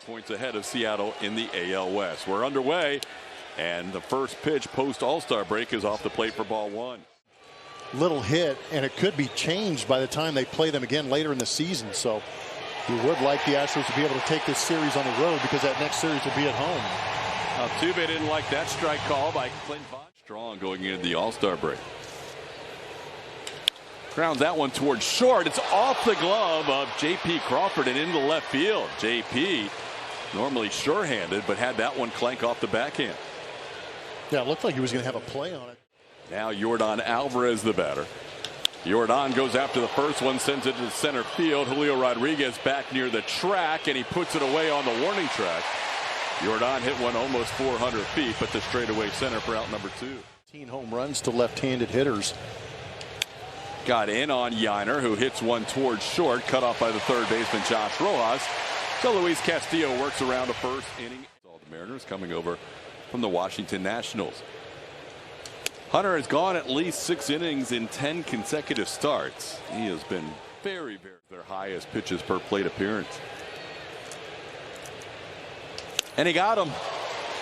Points ahead of Seattle in the AL West. We're underway, and the first pitch post All-Star break is off the plate for ball one. Little hit, and it could be changed by the time they play them again later in the season. So we would like the Astros to be able to take this series on the road, because that next series will be at home. Altuve didn't like that strike call by Clint Vaughn. Strong going into the All-Star break. Grounds that one towards short. It's off the glove of J.P. Crawford and into left field. J.P. normally sure-handed, but had that one clank off the backhand. Yeah, it looked like he was going to have a play on it. Now Yordan Alvarez, the batter. Yordan goes after the first one, sends it to center field. Julio Rodriguez back near the track, and he puts it away on the warning track. Yordan hit one almost 400 feet, but to straightaway center for out number 2. 15 home runs to left-handed hitters. Got in on Yiner, who hits one towards short, cut off by the third baseman Josh Rojas. So Luis Castillo works around the first inning. All the Mariners coming over from the Washington Nationals. Hunter has gone at least 6 innings in 10 consecutive starts. He has been very their highest pitches per plate appearance. And he got him.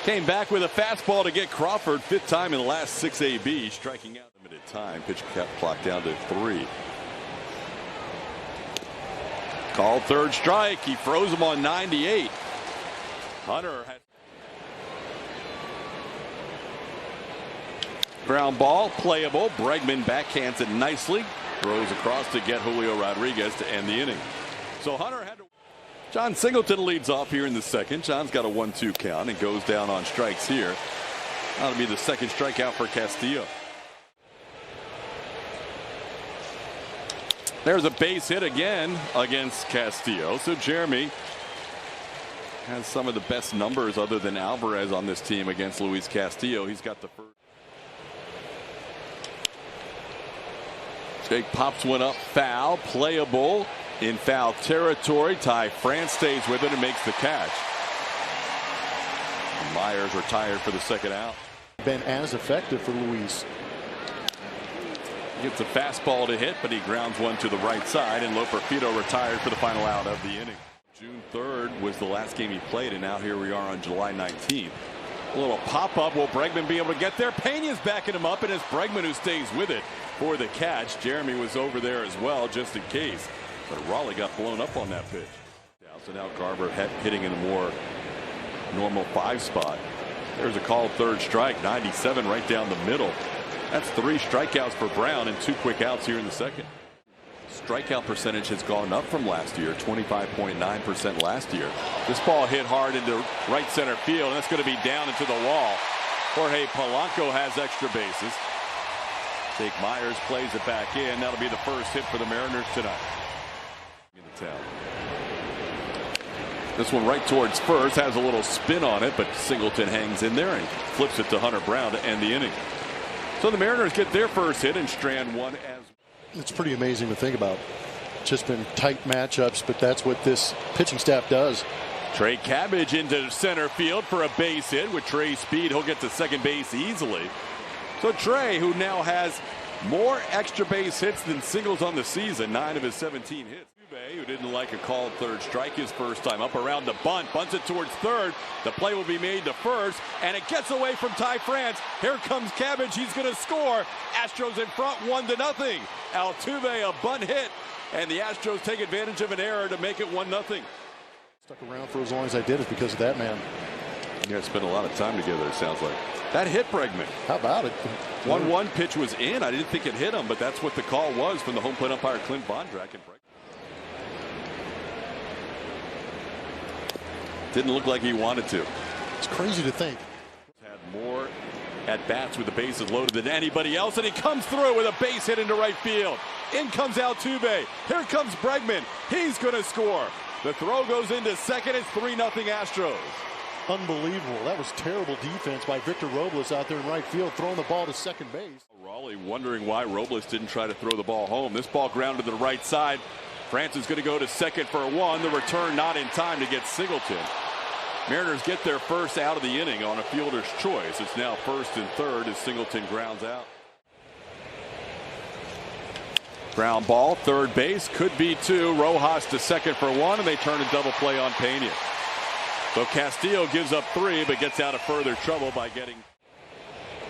Came back with a fastball to get Crawford. 5th time in the last 6 AB, striking out limited time. Pitch clock down to 3. Called third strike. He froze him on 98. Hunter had ground ball, playable. Bregman backhands it nicely. Throws across to get Julio Rodriguez to end the inning. So Hunter had to. John Singleton leads off here in the second. John's got a 1-2 count and goes down on strikes here. That'll be the second strikeout for Castillo. There's a base hit again against Castillo. So Jeremy has some of the best numbers other than Alvarez on this team against Luis Castillo. He's got the first. Jake pops one up, foul, playable in foul territory. Ty France stays with it and makes the catch. Myers retired for the second out. Been as effective for Luis. Gets a fastball to hit, but he grounds one to the right side, and Loperfido retired for the final out of the inning. June 3rd was the last game he played, and now here we are on July 19th. A little pop-up. Will Bregman be able to get there? Pena's backing him up, and it's Bregman who stays with it for the catch. Jeremy was over there as well, just in case. But Raleigh got blown up on that pitch. So now Garver hitting in a more normal 5 spot. There's a called third strike. 97 right down the middle. That's 3 strikeouts for Brown and 2 quick outs here in the second. Strikeout percentage has gone up from last year, 25.9% last year. This ball hit hard into right center field, and that's going to be down into the wall. Jorge Polanco has extra bases. Jake Myers plays it back in. That'll be the first hit for the Mariners tonight. In the town. This one right towards first, has a little spin on it, but Singleton hangs in there and flips it to Hunter Brown to end the inning. So the Mariners get their first hit in strand 1 as. It's pretty amazing to think about. Just been tight matchups, but that's what this pitching staff does. Trey Cabbage into center field for a base hit. With Trey's speed, he'll get to second base easily. So Trey, who now has more extra base hits than singles on the season, 9 of his 17 hits. Who didn't like a called third strike his first time, up around the bunt, bunts it towards third. The play will be made to first, and it gets away from Ty France. Here comes Cabbage. He's going to score. Astros in front 1-0. Altuve a bunt hit, and the Astros take advantage of an error to make it 1-0. Stuck around for as long as I did is because of that man. Yeah, spent a lot of time together, it sounds like. That hit Bregman. How about it? 1-1 pitch was in. I didn't think it hit him, but that's what the call was from the home plate umpire Clint Vondrak. And Bregman didn't look like he wanted to. It's crazy to think. Had more at bats with the bases loaded than anybody else, and he comes through with a base hit into right field. In comes Altuve. Here comes Bregman. He's going to score. The throw goes into second. It's 3-0 Astros. Unbelievable. That was terrible defense by Victor Robles out there in right field, throwing the ball to second base. Raleigh wondering why Robles didn't try to throw the ball home. This ball grounded to the right side. France is going to go to second for 1. The return not in time to get Singleton. Mariners get their first out of the inning on a fielder's choice. It's now first and third as Singleton grounds out. Ground ball, third base, could be 2. Rojas to second for 1, and they turn a double play on Pena. So Castillo gives up 3, but gets out of further trouble by getting.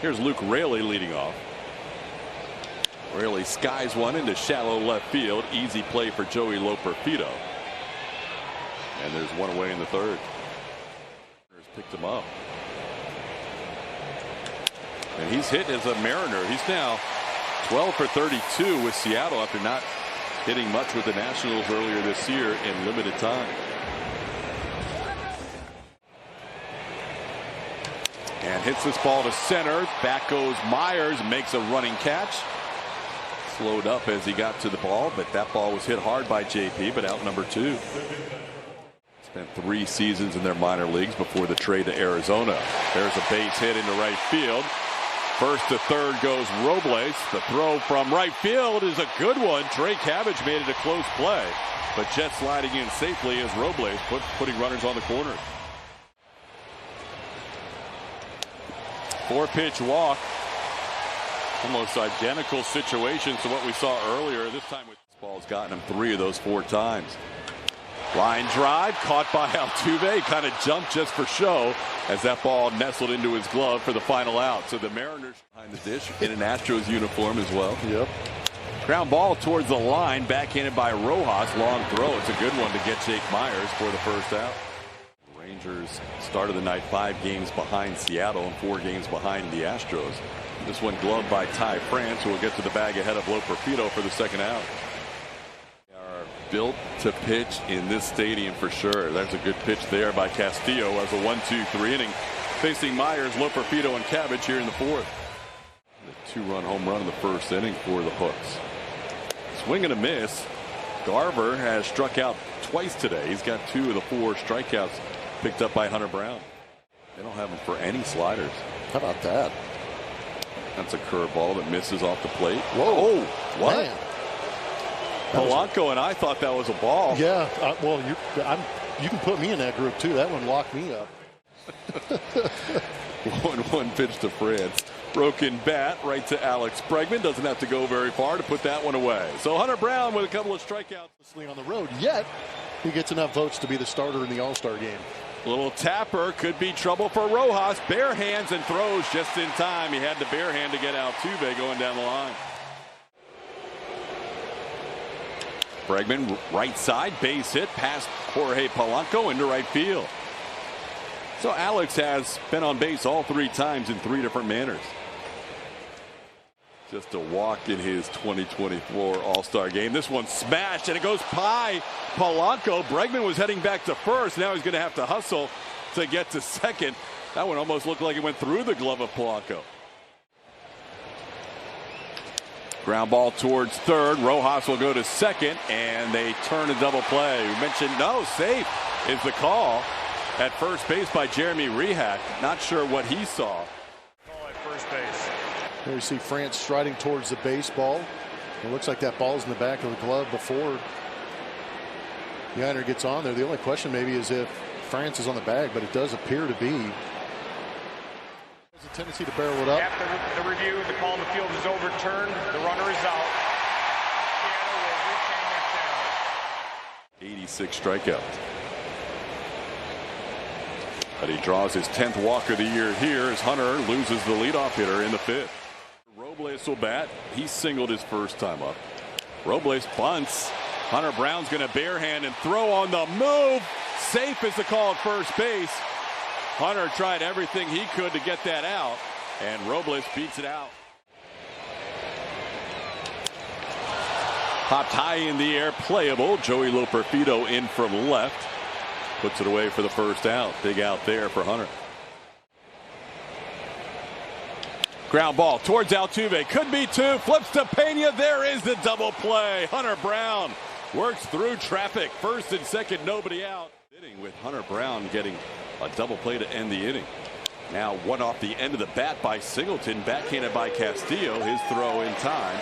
Here's Luke Raley leading off. Raley skies one into shallow left field. Easy play for Joey Loperfido. And there's one away in the third. Picked him up. And he's hit as a Mariner. He's now 12 for 32 with Seattle after not hitting much with the Nationals earlier this year in limited time. And hits this ball to center. Back goes Myers, makes a running catch. Slowed up as he got to the ball, but that ball was hit hard by JP, but out number 2. Spent 3 seasons in their minor leagues before the trade to Arizona. There's a base hit into right field. First to third goes Robles. The throw from right field is a good one. Trey Cabbage made it a close play, but jet sliding in safely as Robles putting runners on the corner. 4-pitch walk. Almost identical situation to what we saw earlier. This time with this ball's gotten him 3 of those 4 times. Line drive caught by Altuve. Kind of jumped just for show as that ball nestled into his glove for the final out. So the Mariners behind the dish in an Astros uniform as well. Yep. Ground ball towards the line, backhanded by Rojas. Long throw. It's a good one to get Jake Myers for the first out. The Rangers started the night 5 games behind Seattle and 4 games behind the Astros. This one gloved by Ty France, who will get to the bag ahead of Loperfido for the second out. Built to pitch in this stadium for sure. There's a good pitch there by Castillo as a 1-2-3 inning facing Myers, Loperfido, and Cabbage here in the 4th. The 2-run home run in the first inning for the Hooks. Swing and a miss. Garver has struck out twice today. He's got 2 of the 4 strikeouts picked up by Hunter Brown. They don't have him for any sliders. How about that? That's a curveball that misses off the plate. Whoa! What? Man. Polanco and I thought that was a ball. Yeah, well, you can put me in that group too. That one locked me up. 1-1 pitch to France. Broken bat right to Alex Bregman. Doesn't have to go very far to put that one away. So Hunter Brown with a couple of strikeouts. On the road, yet he gets enough votes to be the starter in the All-Star game. Little tapper could be trouble for Rojas. Bare hands and throws just in time. He had the bare hand to get Altuve going down the line. Bregman right side, base hit past Jorge Polanco into right field. So Alex has been on base all 3 times in 3 different manners. Just a walk in his 2024 All-Star game. This one smashed and it goes by Polanco. Bregman was heading back to first. Now he's going to have to hustle to get to second. That one almost looked like it went through the glove of Polanco. Ground ball towards third. Rojas will go to second, and they turn a double play. We mentioned no, safe is the call at first base by Jeremy Rehak. Not sure what he saw. Call at first base. There you see France striding towards the baseball. It looks like that ball's in the back of the glove before Yainer gets on there. The only question maybe is if France is on the bag, but it does appear to be. There's a tendency to barrel it up. After the review, the call in the field is overturned. The runner is out. Seattle will retain that down. 86 strikeouts. But he draws his 10th walk of the year here as Hunter loses the leadoff hitter in the 5th. Robles will bat. He singled his first time up. Robles bunts. Hunter Brown's going to barehand and throw on the move. Safe is the call at first base. Hunter tried everything he could to get that out, and Robles beats it out. Popped high in the air, playable. Joey Loperfido in from left. Puts it away for the first out. Big out there for Hunter. Ground ball towards Altuve. Could be 2. Flips to Pena. There is the double play. Hunter Brown works through traffic. First and second, nobody out. With Hunter Brown getting a double play to end the inning. Now one off the end of the bat by Singleton, backhanded by Castillo. His throw in time.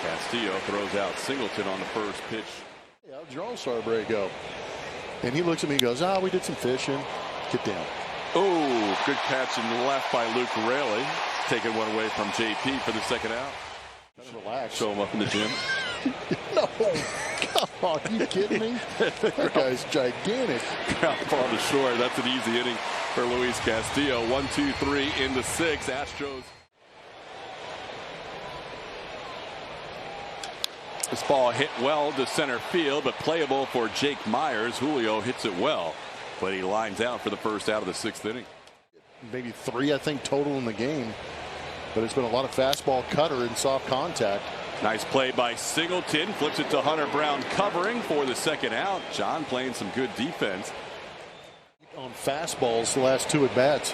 Castillo throws out Singleton on the first pitch. Yeah, how'd your All-Star break go? And he looks at me and goes, we did some fishing. Get down. Oh, good catch in the left by Luke Raley. Taking one away from JP for the second out. Relax. Show him up in the gym. No. Are you kidding me? That guy's gigantic. Ground ball to short. That's an easy inning for Luis Castillo. 1, 2, 3 into 6. Astros. This ball hit well to center field, but playable for Jake Myers. Julio hits it well, but he lines out for the first out of the 6th inning. Maybe 3, I think, total in the game. But it's been a lot of fastball cutter and soft contact. Nice play by Singleton. Flips it to Hunter Brown covering for the 2nd out. John playing some good defense. On fastballs the last 2 at bats.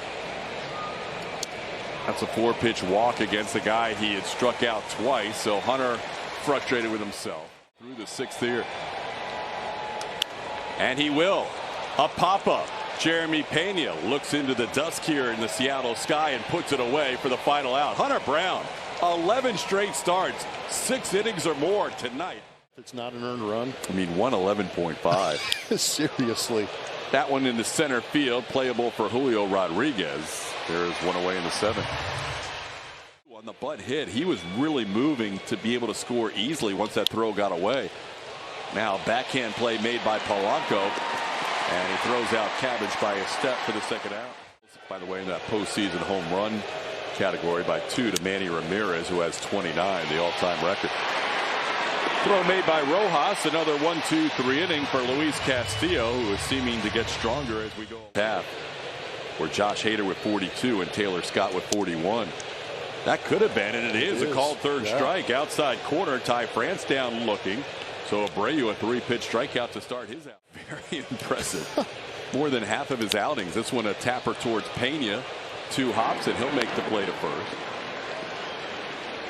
That's a 4-pitch walk against the guy he had struck out twice. So Hunter frustrated with himself through the 6th here. And he will. A pop-up. Jeremy Pena looks into the dusk here in the Seattle sky and puts it away for the final out. Hunter Brown, 11 straight starts, 6 innings or more tonight. It's not an earned run. I mean, 111.5. Seriously. That one into center field, playable for Julio Rodriguez. There is one away in the 7th. On the butt hit, he was really moving to be able to score easily once that throw got away. Now backhand play made by Polanco. And he throws out Cabbage by a step for the 2nd out. By the way, in that postseason home run category by 2 to Manny Ramirez, who has 29, the all-time record. Throw made by Rojas. Another 1, 2, 3 inning for Luis Castillo, who is seeming to get stronger as we go. Half, where Josh Hader with 42 and Taylor Scott with 41. That could have been, and it is a called 3rd strike. Outside corner. Ty France down looking. So Abreu, a 3-pitch strikeout to start his out. Very impressive. More than half of his outings. This one a tapper towards Pena. 2 hops, and he'll make the play to first.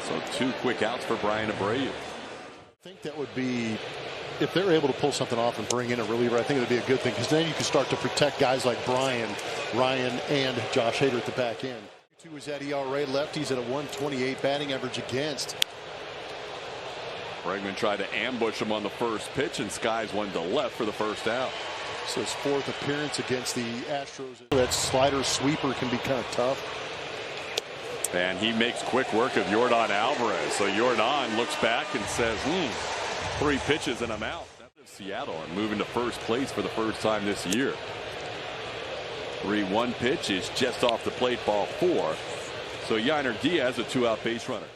So 2 quick outs for Brian Abreu. I think that would be, if they're able to pull something off and bring in a reliever, I think it would be a good thing, because then you can start to protect guys like Brian, Ryan, and Josh Hader at the back end. 2 is at ERA. Lefties at a 128 batting average against. Bregman tried to ambush him on the first pitch, and skies one to left for the first out. So his 4th appearance against the Astros. That slider sweeper can be kind of tough. And he makes quick work of Yordan Alvarez. So Yordan looks back and says, 3 pitches and I'm out. That's Seattle and moving to first place for the first time this year. 3-1 pitch is just off the plate, ball 4. So Yainer Diaz, a 2-out base runner.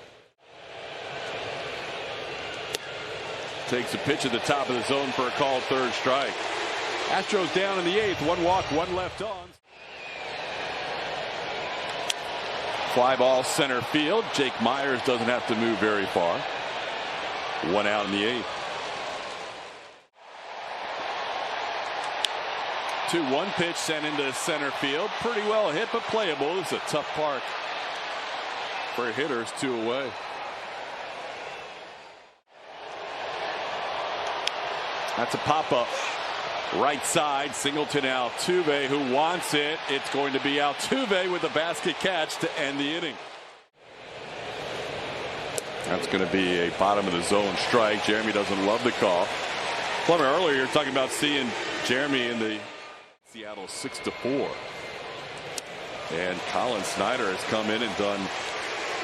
Takes a pitch at the top of the zone for a called 3rd strike. Astros down in the 8th. 1 walk, 1 left on. Fly ball center field. Jake Myers doesn't have to move very far. 1 out in the 8th. 2-1 pitch sent into center field. Pretty well hit, but playable. It's a tough park for hitters. 2 away. That's a pop-up. Right side. Singleton Altuve, who wants it. It's going to be Altuve with a basket catch to end the inning. That's going to be a bottom of the zone strike. Jeremy doesn't love the call. Plummer, earlier you're talking about seeing Jeremy in the Seattle 6-4. And Colin Snyder has come in and done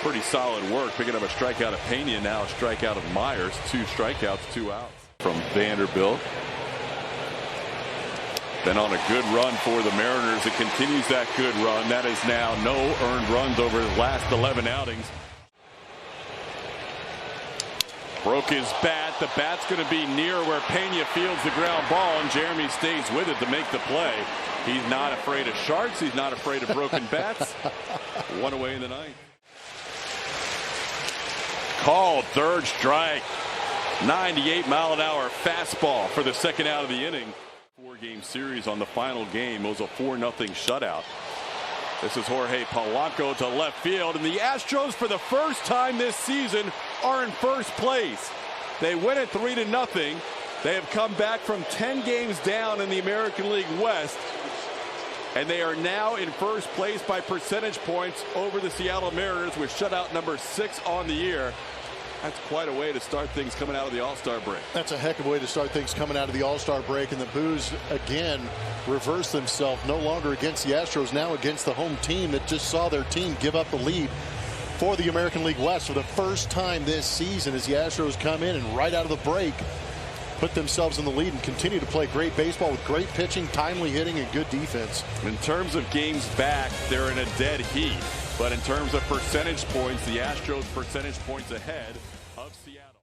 pretty solid work, picking up a strikeout of Pena, now a strikeout of Myers. 2 strikeouts, 2 outs from Vanderbilt. Then on a good run for the Mariners, it continues that good run. That is now no earned runs over the last 11 outings. Broke his bat. The bat's going to be near where Pena fields the ground ball, and Jeremy stays with it to make the play. He's not afraid of sharks. He's not afraid of broken bats. 1 away in the 9th. Called 3rd strike. 98-mile-an-hour fastball for the 2nd out of the inning. 4-game series on the final game. It was a 4-0 shutout. This is Jorge Polanco to left field, and the Astros, for the first time this season, are in first place. They win it 3-0. They have come back from 10 games down in the American League West, and they are now in first place by percentage points over the Seattle Mariners with shutout number 6 on the year. That's quite a way to start things coming out of the All-Star break. That's a heck of a way to start things coming out of the All-Star break. And the Boos again reverse themselves, no longer against the Astros, now against the home team that just saw their team give up the lead for the American League West for the first time this season, as the Astros come in and right out of the break put themselves in the lead and continue to play great baseball with great pitching, timely hitting, and good defense. In terms of games back, they're in a dead heat. But in terms of percentage points, the Astros percentage points ahead of Seattle.